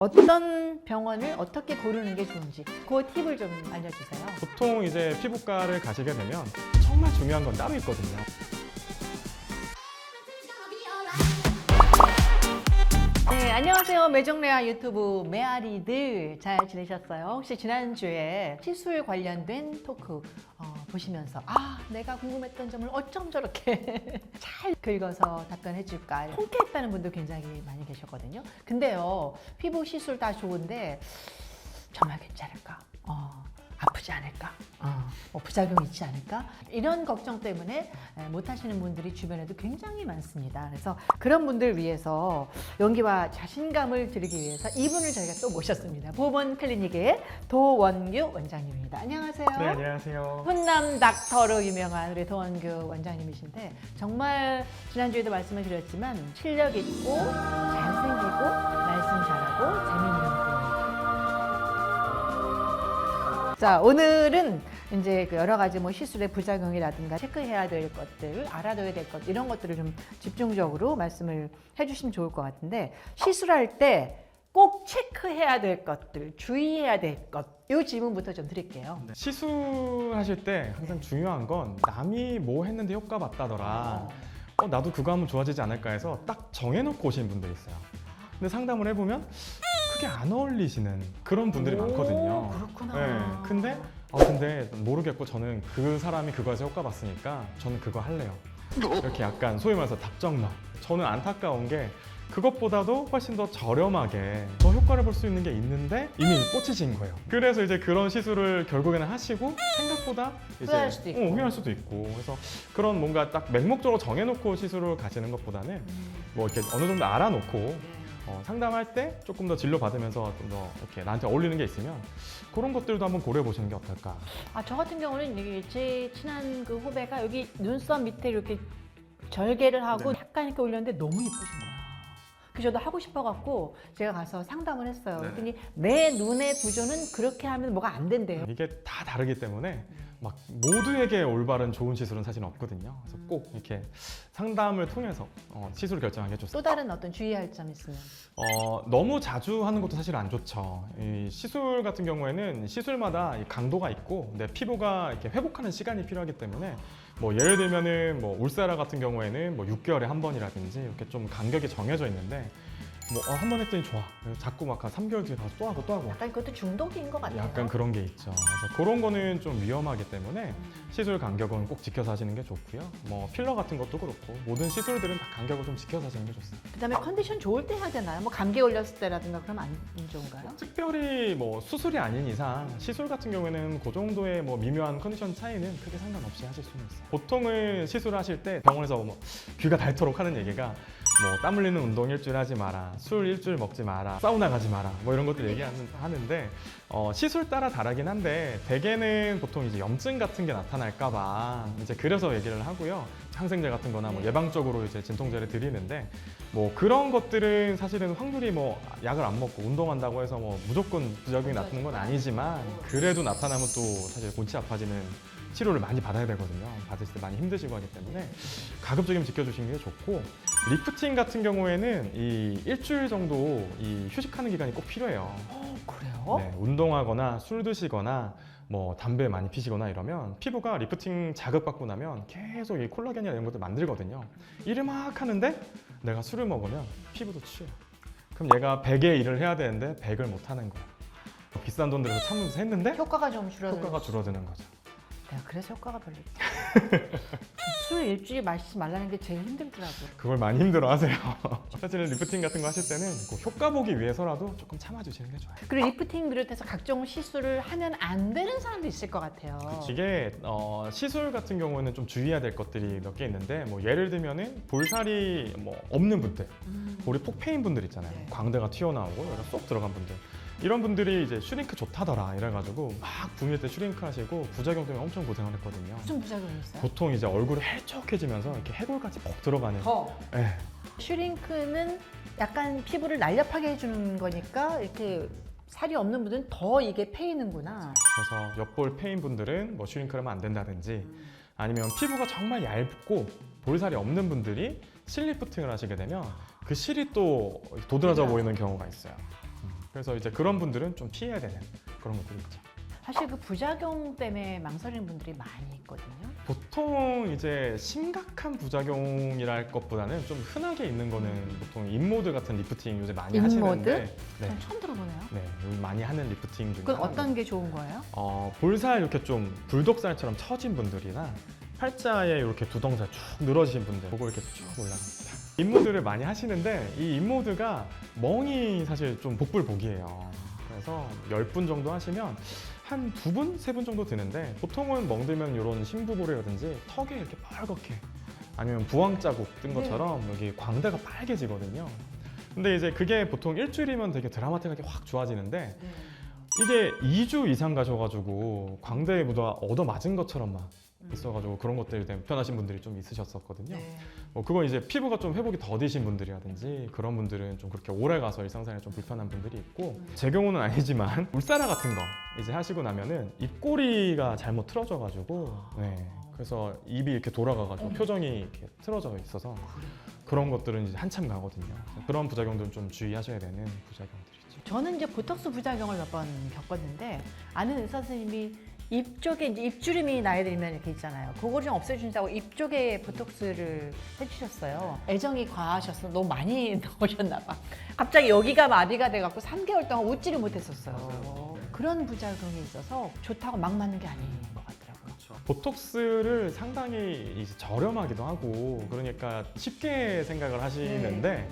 어떤 병원을 어떻게 고르는 게 좋은지 그 팁을 좀 알려주세요. 보통 이제 피부과를 가시게 되면 정말 중요한 건 따로 있거든요. 네, 안녕하세요. 매정레아 유튜브 메아리들 잘 지내셨어요? 혹시 지난주에 시술 관련된 토크 보시면서 내가 궁금했던 점을 어쩜 저렇게 잘 긁어서 답변해 줄까 통쾌했다는 분도 굉장히 많이 계셨거든요. 근데요, 피부 시술 다 좋은데 정말 괜찮을까? 아프지 않을까? 뭐 부작용이 있지 않을까? 이런 걱정 때문에 못 하시는 분들이 주변에도 굉장히 많습니다. 그래서 그런 분들 위해서 용기와 자신감을 드리기 위해서 이분을 저희가 또 모셨습니다. 보건 클리닉의 도원규 원장님입니다. 안녕하세요. 네, 안녕하세요. 훈남 닥터로 유명한 우리 도원규 원장님이신데 정말 지난주에도 말씀을 드렸지만 실력 있고 잘생기고 말씀 잘하고 재미있는 분입니다. 자, 오늘은 이제 그 여러 가지 뭐 시술의 부작용이라든가 체크해야 될 것들, 알아둬야 될 것, 이런 것들을 좀 집중적으로 말씀을 해주시면 좋을 것 같은데, 시술할 때 꼭 체크해야 될 것들, 주의해야 될 것, 이 질문부터 좀 드릴게요. 네. 시술하실 때 항상 중요한 건 남이 뭐 했는데 효과 봤다더라. 나도 그거 하면 좋아지지 않을까 해서 딱 정해놓고 오신 분들이 있어요. 근데 상담을 해보면 그게 안 어울리시는 그런 분들이 많거든요. 그렇구나. 네, 근데 모르겠고 저는 그 사람이 그거에서 효과 봤으니까 저는 그거 할래요. 이렇게 약간 소위 말해서 답정너. 저는 안타까운 게 그것보다도 훨씬 더 저렴하게 더 효과를 볼 수 있는 게 있는데 이미 꽂히신 거예요. 그래서 이제 그런 시술을 결국에는 하시고 생각보다 이제 후회할 수도 있고. 후회할 수도 있고. 그래서 그런 뭔가 딱 맹목적으로 정해놓고 시술을 가시는 것보다는 뭐 이렇게 어느 정도 알아놓고 상담할 때 조금 더 진료 받으면서 좀 더 이렇게 나한테 어울리는 게 있으면 그런 것들도 한번 고려해 보시는 게 어떨까. 저 같은 경우는 이게 제 친한 그 후배가 여기 눈썹 밑에 이렇게 절개를 하고 네. 약간 이렇게 올렸는데 너무 예쁘신 거야. 그래서 저도 하고 싶어갖고 제가 가서 상담을 했어요. 네. 그랬더니 내 눈의 구조는 그렇게 하면 뭐가 안 된대요. 이게 다 다르기 때문에 막 모두에게 올바른 좋은 시술은 사실 없거든요. 그래서 꼭 이렇게 상담을 통해서 시술을 결정하는 게 또 좋습니다. 다른 어떤 주의할 점 있으면? 너무 자주 하는 것도 사실 안 좋죠. 이 시술 같은 경우에는 시술마다 이 강도가 있고 내 피부가 이렇게 회복하는 시간이 필요하기 때문에 뭐 예를 들면은 뭐 울세라 같은 경우에는 뭐 6개월에 한 번이라든지 이렇게 좀 간격이 정해져 있는데 뭐 한 번 했더니 좋아. 그래서 자꾸 막 한 3개월 뒤에 가서 또 하고 또 하고. 약간 그것도 중독인 것 같아요. 약간 그런 게 있죠. 그래서 그런 거는 좀 위험하기 때문에 시술 간격은 꼭 지켜서 하시는 게 좋고요. 뭐 필러 같은 것도 그렇고 모든 시술들은 다 간격을 좀 지켜서 하시는 게 좋습니다. 그다음에 컨디션 좋을 때 해야 되나요? 뭐 감기 걸렸을 때라든가 그러면 안 좋은가요? 특별히 뭐 수술이 아닌 이상 시술 같은 경우에는 그 정도의 뭐 미묘한 컨디션 차이는 크게 상관없이 하실 수는 있어요. 보통은 시술하실 때 병원에서 뭐 귀가 닳도록 하는 얘기가 뭐 땀 흘리는 운동 일주일 하지 마라, 술 일주일 먹지 마라, 사우나 가지 마라, 뭐 이런 것들 얘기하는데 시술 따라 다르긴 한데 대개는 보통 이제 염증 같은 게 나타날까봐 이제 그래서 얘기를 하고요. 항생제 같은 거나 뭐 예방적으로 이제 진통제를 드리는데 뭐 그런 것들은 사실은 확률이 뭐 약을 안 먹고 운동한다고 해서 뭐 무조건 부작용이 나타나는 건 아니지만 그래도 나타나면 또 사실 골치 아파지는 치료를 많이 받아야 되거든요. 받으실 때 많이 힘드시고 하기 때문에 가급적이면 지켜주시는 게 좋고 리프팅 같은 경우에는 이 일주일 정도 이 휴식하는 기간이 꼭 필요해요. 그래요? 네, 운동하거나 술 드시거나 뭐 담배 많이 피시거나 이러면 피부가 리프팅 자극받고 나면 계속 이 콜라겐이나 이런 것들 만들거든요. 일을 막 하는데 내가 술을 먹으면 피부도 취해요. 그럼 얘가 100의 일을 해야 되는데 100을 못 하는 거예요. 비싼 돈 들여서 참으면서 했는데 효과가 좀 줄어들어요. 효과가 줄어드는 거죠. 내가 그래서 효과가 별로 술 일주일 마시지 말라는 게 제일 힘들더라고요. 그걸 많이 힘들어하세요. 사실은 리프팅 같은 거 하실 때는 그 효과 보기 위해서라도 조금 참아주시는 게 좋아요. 그리고 리프팅 비롯해서 각종 시술을 하면 안 되는 사람도 있을 것 같아요. 이게 시술 같은 경우는 좀 주의해야 될 것들이 몇 개 있는데 뭐 예를 들면은 볼살이 뭐 없는 분들, 볼이 폭패인 분들 있잖아요. 네. 광대가 튀어나오고 여기가 쏙 들어간 분들. 이런 분들이 이제 슈링크 좋다더라 이래가지고 막 붐일 때 슈링크 하시고 부작용 때문에 엄청 고생을 했거든요. 무슨 부작용이 있어요? 보통 이제 얼굴이 헬쭉해지면서 이렇게 해골같이 퍽 들어가는. 더. 네. 슈링크는 약간 피부를 날렵하게 해주는 거니까 이렇게 살이 없는 분들은 더 이게 패이는구나. 그래서 옆볼 패인 분들은 뭐 슈링크를 하면 안 된다든지 아니면 피부가 정말 얇고 볼살이 없는 분들이 실리프팅을 하시게 되면 그 실이 또 도드라져 보이는 경우가 있어요. 그래서 이제 그런 분들은 좀 피해야 되는 그런 것들이 있죠. 사실 그 부작용 때문에 망설이는 분들이 많이 있거든요. 보통 이제 심각한 부작용이랄 것보다는 좀 흔하게 있는 거는 보통 인모드 같은 리프팅 요새 많이 인모드? 하시는데 전 처음 들어보네요. 네, 요즘 많이 하는 리프팅 중에 그건 하나고. 어떤 게 좋은 거예요? 볼살 이렇게 좀 불독살처럼 처진 분들이나 팔자에 이렇게 두덩살 쭉 늘어지신 분들 그거 이렇게 쭉 올라갑니다. 인모드를 많이 하시는데 이 인모드가 멍이 사실 좀 복불복이에요. 그래서 10분 정도 하시면 한 2분, 3분 정도 드는데 보통은 멍들면 이런 심부보라든지 턱에 이렇게 빨갛게 아니면 부항 자국 뜬 것처럼 여기 광대가 빨개지거든요. 근데 이제 그게 보통 일주일이면 되게 드라마틱하게 확 좋아지는데 이게 2주 이상 가셔가지고 광대에 묻어 얻어맞은 것처럼 막 있어가지고 그런 것들 때문에 불편하신 분들이 좀 있으셨었거든요. 그건 이제 피부가 좀 회복이 더디신 분들이라든지 그런 분들은 좀 그렇게 오래 가서 일상생활에 좀 불편한 분들이 있고 제 경우는 아니지만 울사라 같은 거 이제 하시고 나면은 입꼬리가 잘못 틀어져가지고 그래서 입이 이렇게 돌아가가지고 표정이 이렇게 틀어져 있어서 그런 것들은 이제 한참 가거든요. 그런 부작용들은 좀 주의하셔야 되는 부작용들이죠. 저는 이제 보톡스 부작용을 몇 번 겪었는데 아는 의사 선생님이 입 쪽에 이제 입주름이 나이 들면 이렇게 있잖아요. 그거를 좀 없애주신다고 입 쪽에 보톡스를 해주셨어요. 애정이 과하셔서 너무 많이 넣으셨나 봐. 갑자기 여기가 마비가 돼갖고 3개월 동안 웃지를 못했었어요. 그런 부작용이 있어서 좋다고 막 맞는 게 아닌 것 같더라고요. 보톡스를 상당히 이제 저렴하기도 하고 그러니까 쉽게 생각을 하시는데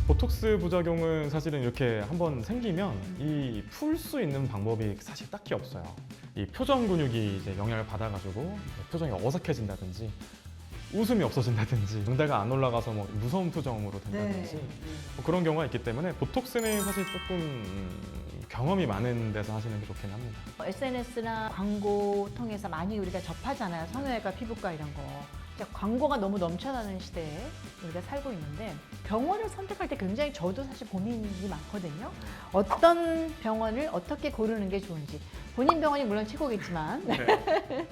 보톡스 부작용은 사실은 이렇게 한번 생기면 이 풀 수 있는 방법이 사실 딱히 없어요. 이 표정 근육이 이제 영향을 받아가지고 표정이 어색해진다든지 웃음이 없어진다든지 광대가 안 올라가서 뭐 무서운 표정으로 된다든지 뭐 그런 경우가 있기 때문에 보톡스는 사실 조금 경험이 많은 데서 하시는 게 좋긴 합니다. SNS나 광고 통해서 많이 우리가 접하잖아요. 성형외과, 피부과 이런 거. 진짜 광고가 너무 넘쳐나는 시대에 우리가 살고 있는데 병원을 선택할 때 굉장히 저도 사실 고민이 많거든요. 어떤 병원을 어떻게 고르는 게 좋은지. 본인 병원이 물론 최고겠지만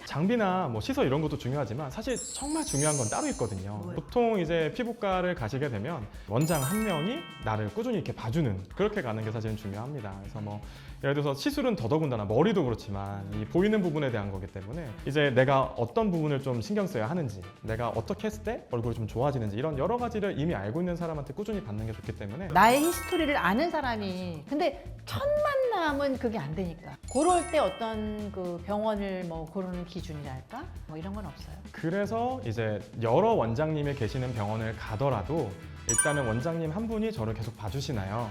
장비나 뭐 시설 이런 것도 중요하지만 사실 정말 중요한 건 따로 있거든요. 보통 이제 피부과를 가시게 되면 원장 한 명이 나를 꾸준히 이렇게 봐주는 그렇게 가는 게 사실은 중요합니다. 그래서 뭐 예를 들어서 시술은 더더군다나 머리도 그렇지만 이 보이는 부분에 대한 거기 때문에 이제 내가 어떤 부분을 좀 신경 써야 하는지 내가 어떻게 했을 때 얼굴이 좀 좋아지는지 이런 여러 가지를 이미 알고 있는 사람한테 꾸준히 받는 게 좋기 때문에 나의 히스토리를 아는 사람이 근데 첫 만남은 그게 안 되니까 그럴 때 어떤 그 병원을 뭐 고르는 기준이랄까 뭐 이런 건 없어요. 그래서 이제 여러 원장님이 계시는 병원을 가더라도 일단은 원장님 한 분이 저를 계속 봐주시나요?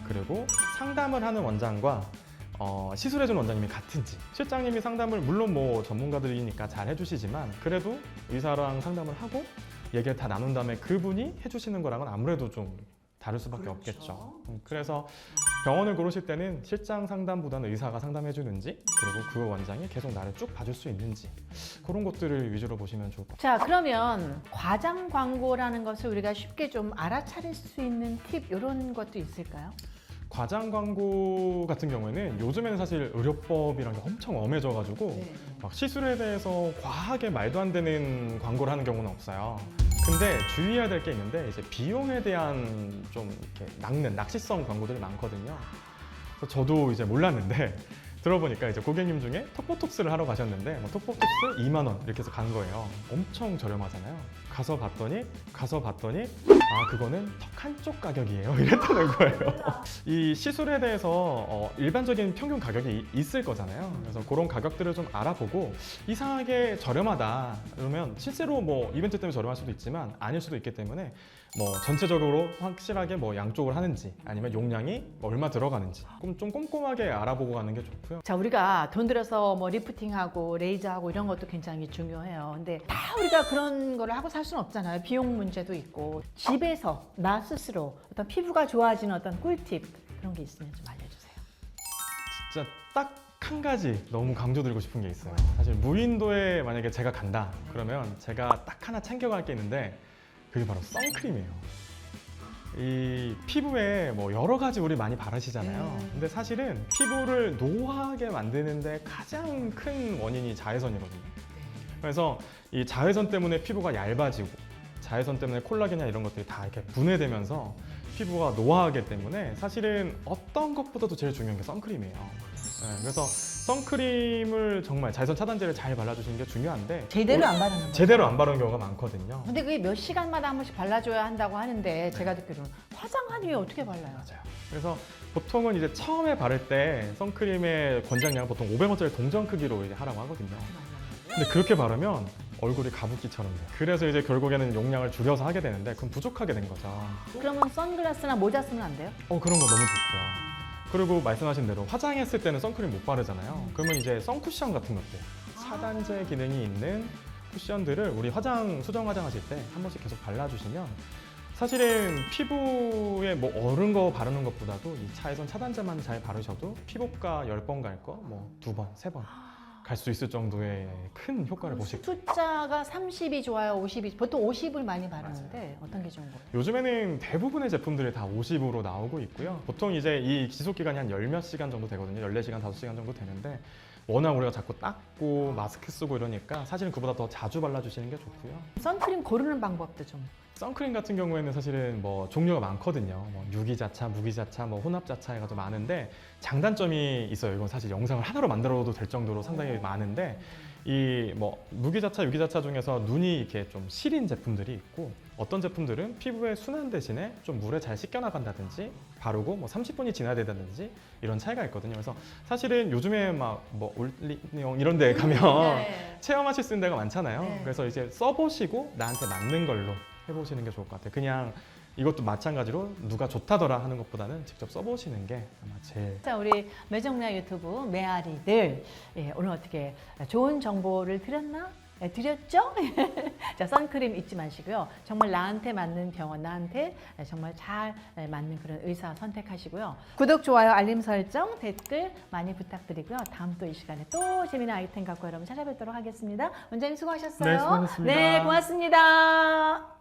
그리고 상담을 하는 원장과 시술해준 원장님이 같은지 실장님이 상담을 물론 뭐 전문가들이니까 잘 해주시지만 그래도 의사랑 상담을 하고 얘기를 다 나눈 다음에 그분이 해주시는 거랑은 아무래도 좀 다를 수밖에 없겠죠. 그래서 병원을 고르실 때는 실장 상담보다는 의사가 상담해주는지 그리고 그 원장이 계속 나를 쭉 봐줄 수 있는지 그런 것들을 위주로 보시면 좋을 것 같아요. 자, 그러면 과장 광고라는 것을 우리가 쉽게 좀 알아차릴 수 있는 팁 이런 것도 있을까요? 과장 광고 같은 경우에는 요즘에는 사실 의료법이란 게 엄청 엄해져가지고 막 시술에 대해서 과하게 말도 안 되는 광고를 하는 경우는 없어요. 근데 주의해야 될 게 있는데 이제 비용에 대한 좀 이렇게 낚시성 광고들이 많거든요. 그래서 저도 이제 몰랐는데 들어보니까 이제 고객님 중에 턱보톡스를 하러 가셨는데 뭐 턱보톡스 2만 원 이렇게 해서 간 거예요. 엄청 저렴하잖아요. 가서 봤더니 아 그거는 턱 한쪽 가격이에요 이랬다는 거예요. 이 시술에 대해서 일반적인 평균 가격이 있을 거잖아요. 그래서 그런 가격들을 좀 알아보고 이상하게 저렴하다 그러면 실제로 뭐 이벤트 때문에 저렴할 수도 있지만 아닐 수도 있기 때문에 뭐 전체적으로 확실하게 뭐 양쪽을 하는지 아니면 용량이 얼마 들어가는지 좀 꼼꼼하게 알아보고 가는 게 좋고요. 자, 우리가 돈 들여서 뭐 리프팅하고 레이저하고 이런 것도 굉장히 중요해요. 근데 다 우리가 그런 거를 하고 살 수는 없잖아요. 비용 문제도 있고 집에서 나 스스로 어떤 피부가 좋아지는 어떤 꿀팁 그런 게 있으면 좀 알려주세요. 진짜 딱 한 가지 너무 강조드리고 싶은 게 있어요. 사실 무인도에 만약에 제가 간다 그러면 제가 딱 하나 챙겨갈 게 있는데 그게 바로 선크림이에요. 이 피부에 뭐 여러 가지 우리 많이 바르시잖아요. 근데 사실은 피부를 노화하게 만드는데 가장 큰 원인이 자외선이거든요. 그래서 이 자외선 때문에 피부가 얇아지고 자외선 때문에 콜라겐이나 이런 것들이 다 이렇게 분해되면서 피부가 노화하기 때문에 사실은 어떤 것보다도 제일 중요한 게 선크림이에요. 네, 그래서 선크림을 정말 자외선 차단제를 잘 발라주시는 게 중요한데 제대로 안 바르는 거죠. 제대로 안 바르는 경우가 많거든요. 근데 그게 몇 시간마다 한 번씩 발라줘야 한다고 하는데 제가 듣기로는 화장한 후에 어떻게 발라요? 맞아요. 그래서 보통은 이제 처음에 바를 때 선크림의 권장량은 보통 500원짜리 동전 크기로 이제 하라고 하거든요. 근데 그렇게 바르면 얼굴이 가부키처럼 돼요. 그래서 이제 결국에는 용량을 줄여서 하게 되는데 그럼 부족하게 된 거죠. 그러면 선글라스나 모자 쓰면 안 돼요? 그런 거 너무 좋고요. 그리고 말씀하신 대로 화장했을 때는 선크림 못 바르잖아요. 그러면 이제 선쿠션 같은 것들, 차단제 기능이 있는 쿠션들을 우리 수정 화장하실 때 한 번씩 계속 발라주시면 사실은 피부에 뭐 어른 거 바르는 것보다도 이 차외선 차단제만 잘 바르셔도 피부과 10번 갈 거 뭐 2번, 3번 갈 수 있을 정도의 큰 효과를 보실 거예요. 숫자가 30이 좋아요, 50이 보통 50을 많이 바르는데 어떤 게 좋은 거예요? 요즘에는 대부분의 제품들이 다 50으로 나오고 있고요. 보통 이제 이 지속 기간이 한 10몇 시간 정도 되거든요. 14시간, 5시간 정도 되는데 워낙 우리가 자꾸 닦고 마스크 쓰고 이러니까 사실은 그보다 더 자주 발라주시는 게 좋고요. 선크림 고르는 방법도 좀. 선크림 같은 경우에는 사실은 뭐 종류가 많거든요. 뭐 유기자차, 무기자차, 뭐 혼합자차 해가지고 많은데 장단점이 있어요. 이건 사실 영상을 하나로 만들어도 될 정도로 상당히 많은데 이 뭐 무기자차, 유기자차 중에서 눈이 이렇게 좀 시린 제품들이 있고 어떤 제품들은 피부의 순환 대신에 좀 물에 잘 씻겨 나간다든지 바르고 뭐 30분이 지나야 된다든지 이런 차이가 있거든요. 그래서 사실은 요즘에 막 뭐 올리영 이런 데 가면 네. 체험하실 수 있는 데가 많잖아요. 네. 그래서 이제 써보시고 나한테 맞는 걸로 해보시는 게 좋을 것 같아요. 그냥 이것도 마찬가지로 누가 좋다더라 하는 것보다는 직접 써보시는 게 아마 제일. 자, 우리 매정레아 유튜브 메아리들 오늘 어떻게 좋은 정보를 드렸나? 드렸죠? 자, 선크림 잊지 마시고요. 정말 나한테 맞는 병원, 나한테 정말 잘 맞는 그런 의사 선택하시고요. 구독, 좋아요, 알림 설정, 댓글 많이 부탁드리고요. 다음 또 이 시간에 또 재미난 아이템 갖고 여러분 찾아뵙도록 하겠습니다. 원장님 수고하셨어요. 네, 수고하셨습니다. 네, 고맙습니다.